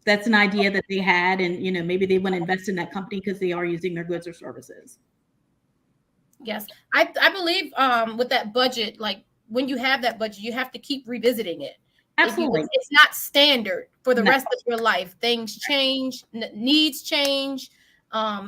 that's an idea that they had, and maybe they want to invest in that company because they are using their goods or services. Yes, I believe with that budget, like when you have that budget, you have to keep revisiting it. Absolutely, it's not standard for the rest of your life. Things change, needs change.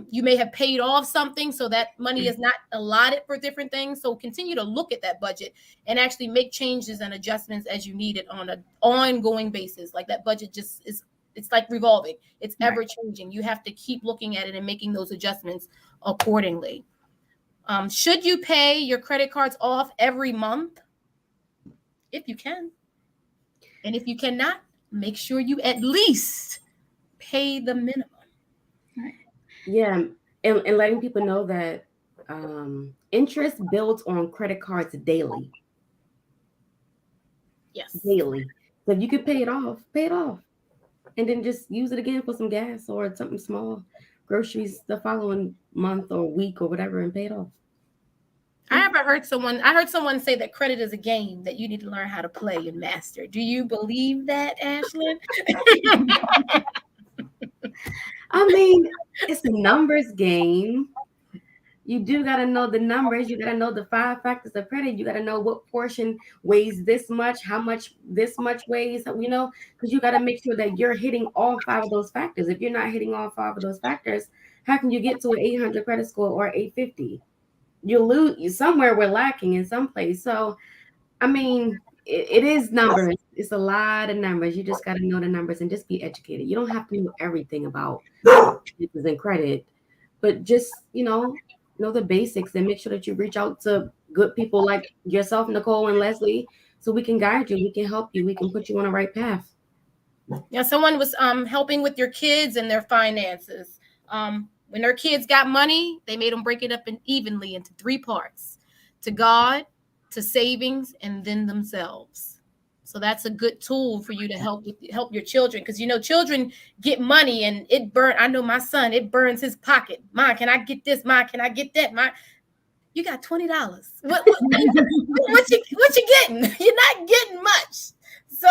You may have paid off something, so that money is not allotted for different things. So continue to look at that budget and actually make changes and adjustments as you need it on an ongoing basis. Like that budget just is. It's like revolving. It's ever changing. You have to keep looking at it and making those adjustments accordingly. Should you pay your credit cards off every month? If you can. And if you cannot, make sure you at least pay the minimum. Yeah. And letting people know that interest builds on credit cards daily. Yes. Daily. So if you could pay it off. And then just use it again for some gas or something small, groceries the following month or week or whatever, and pay it off. I heard someone say that credit is a game that you need to learn how to play and master. Do you believe that, Ashlyn? I mean, it's a numbers game. You do got to know the numbers. You got to know the 5 factors of credit. You got to know what portion weighs this much, how much this much weighs, because you got to make sure that you're hitting all 5 of those factors. If you're not hitting all 5 of those factors, how can you get to an 800 credit score or 850? You lose somewhere. We're lacking in some place. So, I mean, it is numbers. It's a lot of numbers. You just got to know the numbers and just be educated. You don't have to know everything about business and credit, but just, know the basics and make sure that you reach out to good people like yourself, Nicole and Leslie, so we can guide you. We can help you. We can put you on the right path. Yeah, someone was helping with your kids and their finances. When their kids got money, they made them break it up evenly into 3 parts: to God, to savings, and then themselves. So that's a good tool for you to help your children, because children get money and it burn. I know my son, it burns his pocket. Mom, can I get this? Mom, can I get that? You got $20. What you getting? You're not getting much. So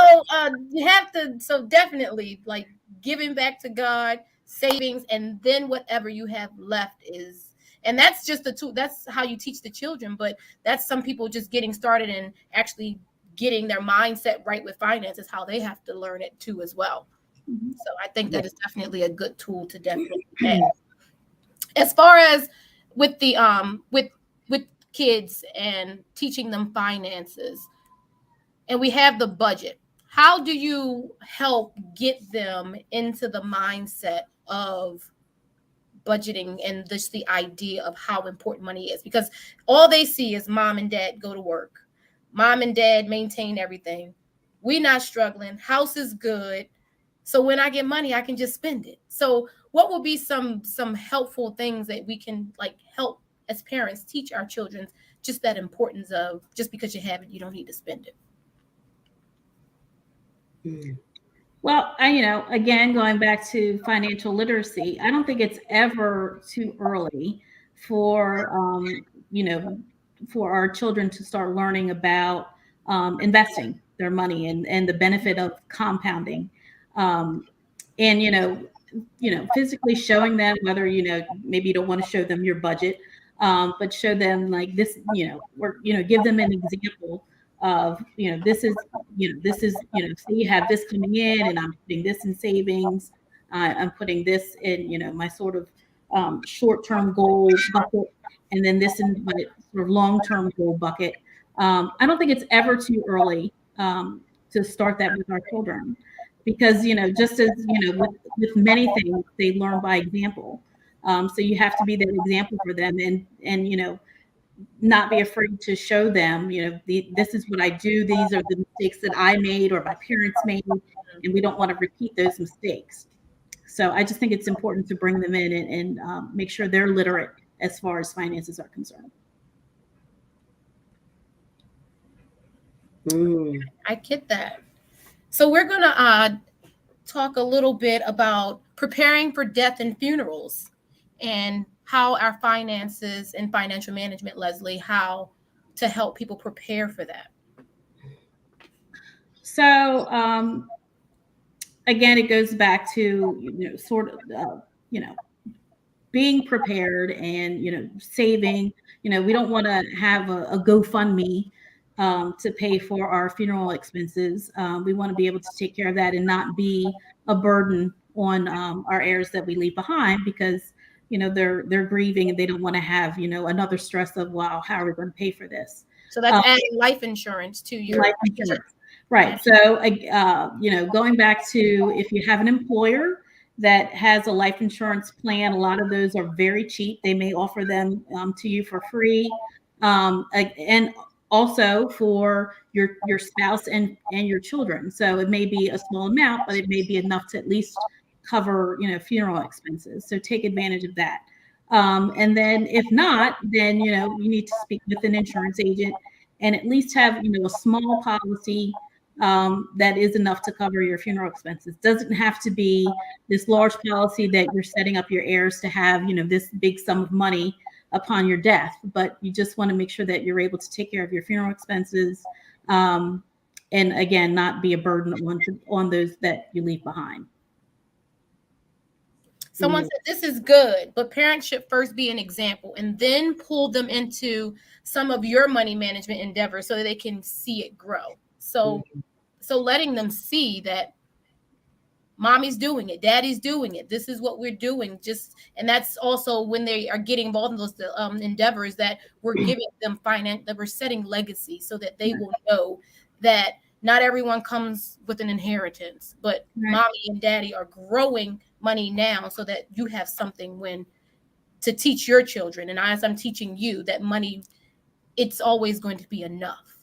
you have to. So definitely, like, giving back to God, savings, and then whatever you have left is. And that's just the tool. That's how you teach the children. But that's some people just getting started and actually getting their mindset right with finances, how they have to learn it too as well. Mm-hmm. So I think that is definitely a good tool to definitely have. As far as with the with kids and teaching them finances, and we have the budget, how do you help get them into the mindset of budgeting and just the idea of how important money is? Because all they see is mom and dad go to work. Mom and dad maintain everything. We not struggling. House is good. So when I get money, I can just spend it. So what will be some helpful things that we can like help as parents teach our children just that importance of just because you have it, you don't need to spend it. Well, again, going back to financial literacy, I don't think it's ever too early for, for our children to start learning about investing their money and the benefit of compounding. And, physically showing them whether, maybe you don't want to show them your budget, but show them like this, or, give them an example of, this is, say you have this coming in and I'm putting this in savings. I'm putting this in, my sort of short-term goal bucket, and then this in my sort of long-term goal bucket. I don't think it's ever too early to start that with our children, because, just as, with many things, they learn by example. So you have to be that example for them, and not be afraid to show them, this is what I do. These are the mistakes that I made or my parents made, and we don't want to repeat those mistakes. So I just think it's important to bring them in and make sure they're literate as far as finances are concerned. I get that. So we're going to talk a little bit about preparing for death and funerals and how our finances and financial management, Leslie, how to help people prepare for that. So again, it goes back to, sort of, being prepared and, saving. We don't want to have a GoFundMe to pay for our funeral expenses. We want to be able to take care of that and not be a burden on our heirs that we leave behind, because they're grieving and they don't want to have another stress of, wow, how are we going to pay for this? So that's adding life insurance to your life insurance. Right. So going back to, if you have an employer that has a life insurance plan, a lot of those are very cheap. They may offer them to you for free, and also for your spouse and your children. So it may be a small amount, but it may be enough to at least cover, funeral expenses. So take advantage of that. And then if not, then, you need to speak with an insurance agent and at least have, a small policy that is enough to cover your funeral expenses. Doesn't have to be this large policy that you're setting up your heirs to have, this big sum of money upon your death, but you just want to make sure that you're able to take care of your funeral expenses. And again, not be a burden on those that you leave behind. Someone said this is good, but parents should first be an example and then pull them into some of your money management endeavors so that they can see it grow. So letting them see that mommy's doing it, daddy's doing it, this is what we're doing. And that's also when they are getting involved in those endeavors, that we're giving them finance, that we're setting legacy so that they will know that not everyone comes with an inheritance, but mommy and daddy are growing money now so that you have something to teach your children. And as I'm teaching you that money, it's always going to be enough.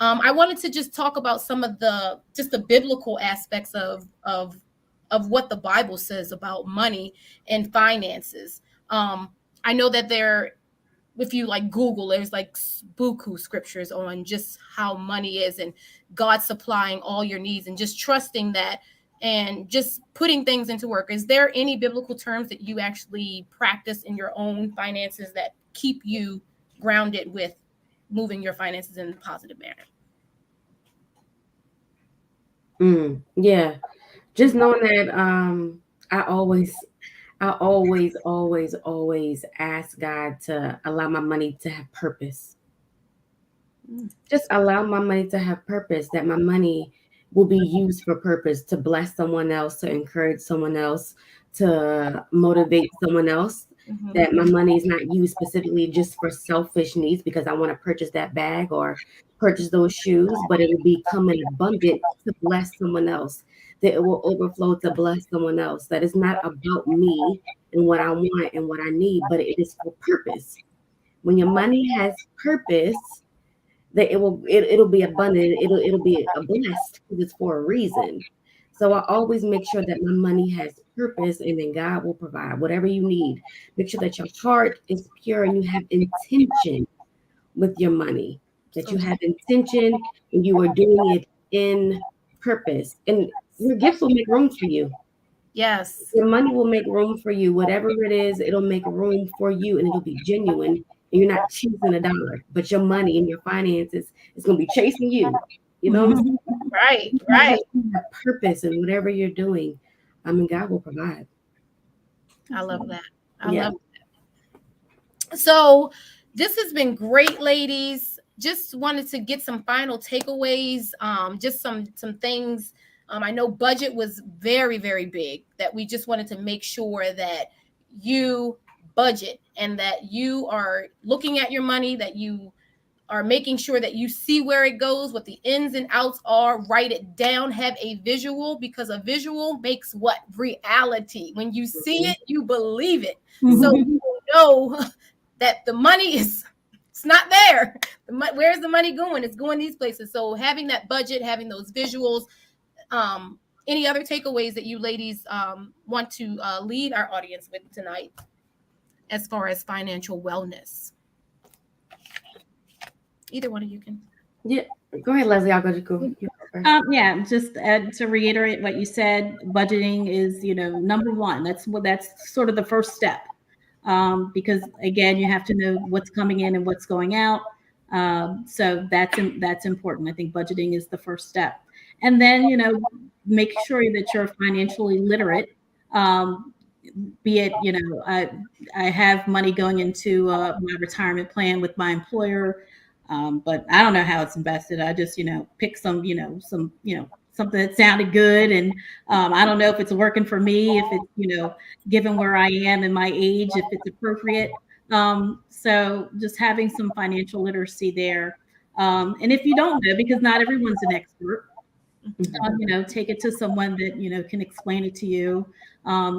I wanted to just talk about some of the biblical aspects of what the Bible says about money and finances. I know that if you like Google, there's like buku scriptures on just how money is and God supplying all your needs and just trusting that and just putting things into work. Is there any biblical terms that you actually practice in your own finances that keep you grounded with moving your finances in a positive manner? Yeah. Just knowing that I always ask God to allow my money to have purpose. Just allow my money to have purpose, that my money will be used for purpose, to bless someone else, to encourage someone else, to motivate someone else. That my money is not used specifically just for selfish needs because I want to purchase that bag or purchase those shoes, but it will become an abundant to bless someone else, that it will overflow to bless someone else. That is not about me and what I want and what I need, but it is for purpose. When your money has purpose, that it'll be abundant. It'll be a blessed because it's for a reason. So I always make sure that my money has purpose, and then God will provide whatever you need. Make sure that your heart is pure and you have intention with your money, that you have intention and you are doing it in purpose. And your gifts will make room for you. Yes. Your money will make room for you. Whatever it is, it'll make room for you and it'll be genuine. And you're not chasing a dollar, but your money and your finances is going to be chasing you. You know what I'm saying? Right. You have purpose in whatever you're doing. I mean, God will provide. I love that. I love that. So this has been great, ladies. Just wanted to get some final takeaways. Just some things. I know budget was very, very big, that we just wanted to make sure that you budget and that you are looking at your money, that you are making sure that you see where it goes, what the ins and outs are, write it down, have a visual, because a visual makes what? Reality. When you see it, you believe it. So you know that the money it's not there. Where's the money going? It's going these places. So having that budget, having those visuals. Any other takeaways that you ladies want to lead our audience with tonight as far as financial wellness? Either one of you can. Yeah, go ahead, Leslie. I'll go. Yeah, just to reiterate what you said, budgeting is, number one. That's sort of the first step, because again, you have to know what's coming in and what's going out. So that's important. I think budgeting is the first step, and then make sure that you're financially literate. Be it, I have money going into my retirement plan with my employer. But I don't know how it's invested. I just, pick something that sounded good. And I don't know if it's working for me, if it's, given where I am and my age, if it's appropriate. So just having some financial literacy there. And if you don't know, because not everyone's an expert, take it to someone that, can explain it to you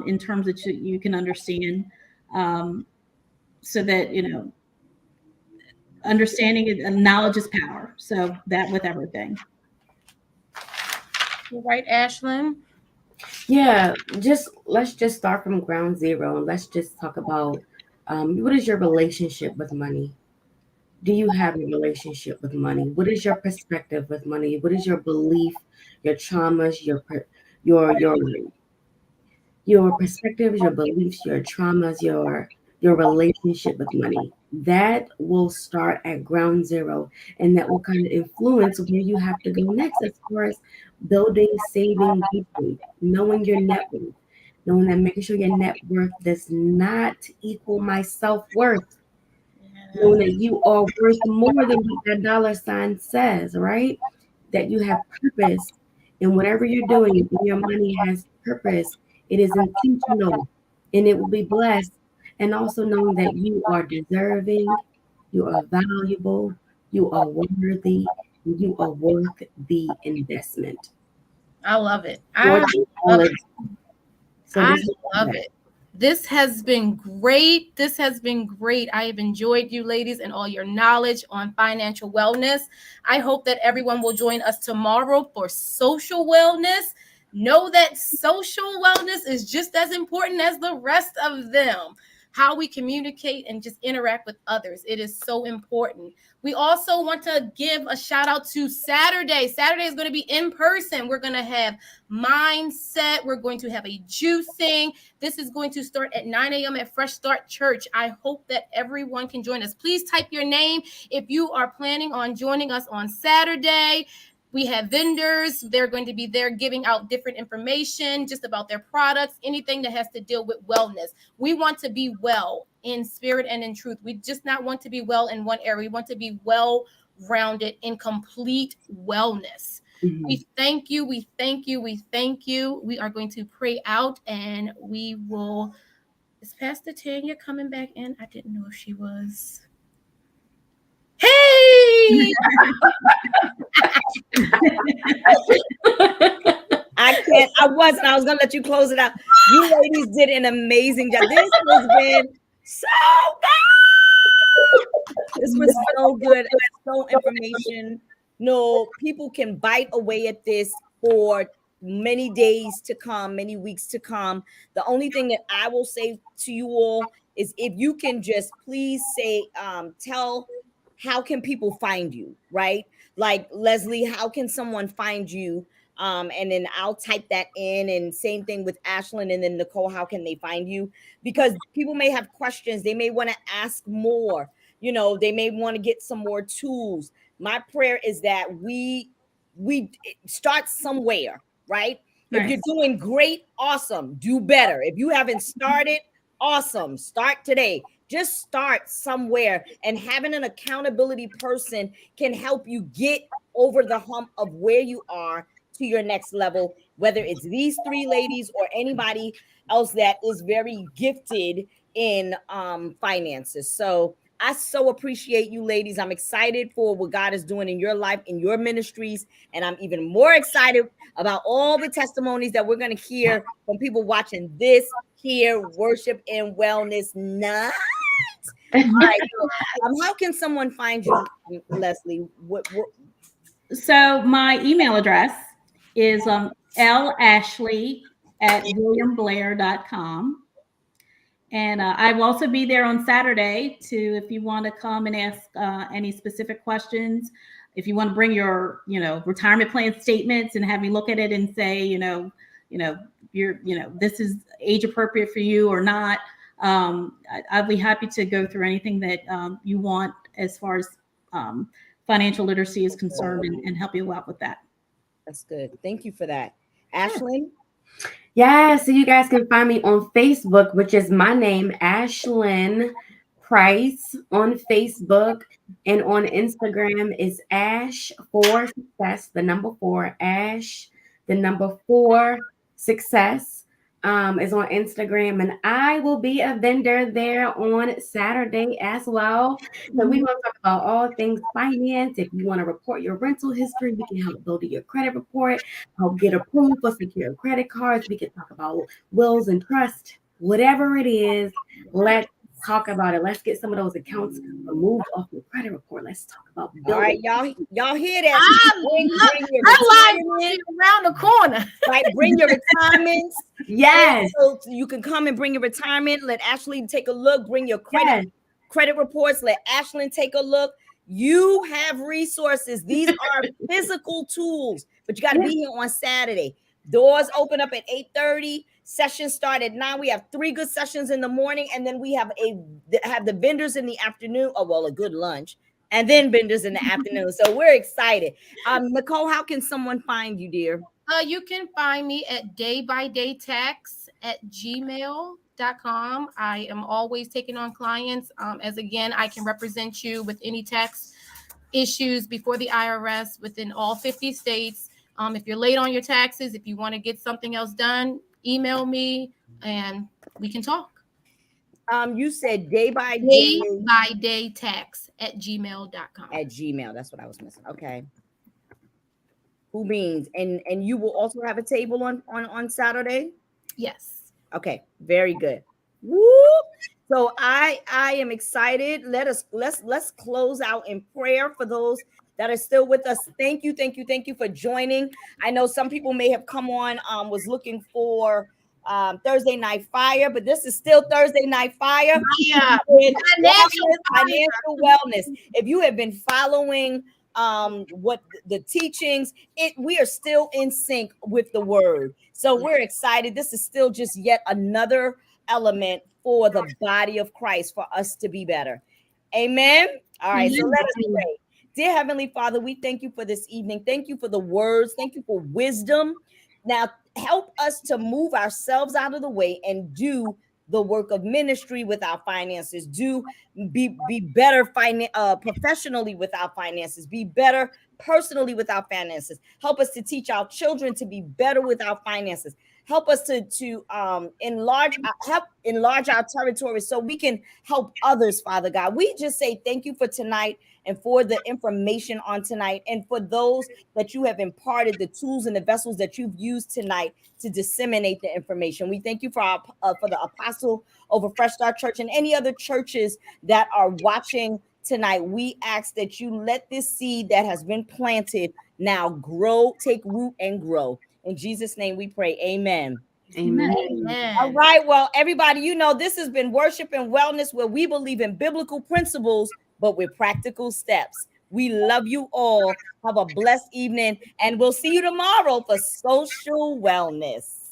in terms that you can understand, so that, understanding and knowledge is power. So that with everything. You're right, Ashlyn. Yeah, let's just start from ground zero and let's just talk about what is your relationship with money? Do you have a relationship with money? What is your perspective with money? What is your belief, your traumas, your perspectives, your beliefs, your traumas, your relationship with money? That will start at ground zero, and that will kind of influence where you have to go next as far as building, saving deeply, knowing your net worth, knowing that, making sure your net worth does not equal my self-worth, knowing that you are worth more than what that dollar sign says, right? That you have purpose in whatever you're doing. If your money has purpose, it is intentional and it will be blessed. And also knowing that you are deserving, you are valuable, you are worthy, and you are worth the investment. I love it. I love it. This has been great. I have enjoyed you ladies and all your knowledge on financial wellness. I hope that everyone will join us tomorrow for social wellness. Know that social wellness is just as important as the rest of them. How we communicate and just interact with others. It is so important. We also want to give a shout out to Saturday. Saturday is going to be in person. We're going to have mindset. We're going to have a juicing. This is going to start at 9 a.m. at Fresh Start Church. I hope that everyone can join us. Please type your name if you are planning on joining us on Saturday. We have vendors. They're going to be there giving out different information just about their products, anything that has to deal with wellness. We want to be well in spirit and in truth. We just not want to be well in one area. We want to be well-rounded in complete wellness. Mm-hmm. We thank you. We thank you. We thank you. We are going to pray out and we will. Is Pastor Tanya coming back in? I didn't know if she was. Hey! I wasn't. I was going to let you close it out. You ladies did an amazing job. This has been so good. This was so good, so information. No, people can bite away at this for many days to come, many weeks to come. The only thing that I will say to you all is if you can just please say, tell how can people find you, right? Like Leslie, how can someone find you? And then I'll type that in, and same thing with Ashlyn, and then Nicole, how can they find you? Because people may have questions, they may want to ask more, you know, they may want to get some more tools. My prayer is that we start somewhere, right? If Right. you're doing great, awesome, do better. If you haven't started, awesome, start today. Just start somewhere, and having an accountability person can help you get over the hump of where you are to your next level, whether it's these three ladies or anybody else that is very gifted in finances. So I so appreciate you ladies. I'm excited for what God is doing in your life, in your ministries, and I'm even more excited about all the testimonies that we're going to hear from people watching this here Worship and Wellness Night. All right, so, how can someone find you, Leslie? So my email address is lashley@williamblair.com. And I will also be there on Saturday if you want to come and ask any specific questions. If you want to bring your, retirement plan statements and have me look at it and say, this is age appropriate for you or not. I'd be happy to go through anything that you want as far as financial literacy is concerned and help you out with that. That's good. Thank you for that. Ashlyn? Yeah, so you guys can find me on Facebook, which is my name, Ashlyn Price on Facebook, and on Instagram is Ash4Success, the number 4, Ash, the number 4 Success. Is on Instagram, and I will be a vendor there on Saturday as well. So we want to talk about all things finance. If you want to report your rental history, we can help build your credit report, help get approved for secure credit cards. We can talk about wills and trust, whatever it is. Let's talk about it. Let's get some of those accounts removed off your credit report. Let's talk about building. All right, y'all hear that? Bring your retirement around the corner. Right, bring your retirements. Yes. So you can come and bring your retirement. Let Ashley take a look. Bring your credit reports. Let Ashlyn take a look. You have resources. These are physical tools, but you got to be here on Saturday. Doors open up at 8:30. Sessions start at 9. We have 3 good sessions in the morning, and then we have the vendors in the afternoon. Oh, well, a good lunch, and then vendors in the afternoon. So we're excited. Nicole, how can someone find you, dear? You can find me at daybydaytax@gmail.com. I am always taking on clients. As again, I can represent you with any tax issues before the IRS within all 50 states. If you're late on your taxes, if you want to get something else done, email me and we can talk. You said daybydaytax@gmail.com. At Gmail. That's what I was missing. Okay. Cool beans. And you will also have a table on Saturday? Yes. Okay, very good. Woo! So I am excited. Let's close out in prayer for those that are still with us. Thank you for joining. I know some people may have come on, was looking for Thursday Night Fire, but this is still Thursday Night Fire. Yeah. Financial wellness. If you have been following what the teachings, we are still in sync with the word. So we're excited. This is still just yet another element for the body of Christ for us to be better. Amen. All right. So let us pray. Dear Heavenly Father, we thank you for this evening. Thank you for the words. Thank you for wisdom. Now help us to move ourselves out of the way and do the work of ministry with our finances. Be better professionally with our finances. Be better personally with our finances. Help us to teach our children to be better with our finances. Help us to enlarge our territory so we can help others, Father God. We just say thank you for tonight and for the information on tonight, and for those that you have imparted, the tools and the vessels that you've used tonight to disseminate the information. We thank you for the apostle over Fresh Start Church and any other churches that are watching tonight, we ask that you let this seed that has been planted now grow, take root, and grow. In Jesus' name we pray. Amen. Amen. All right. Well, everybody, you know, this has been Worship and Wellness, where we believe in biblical principles, but with practical steps. We love you all. Have a blessed evening, and we'll see you tomorrow for Social Wellness.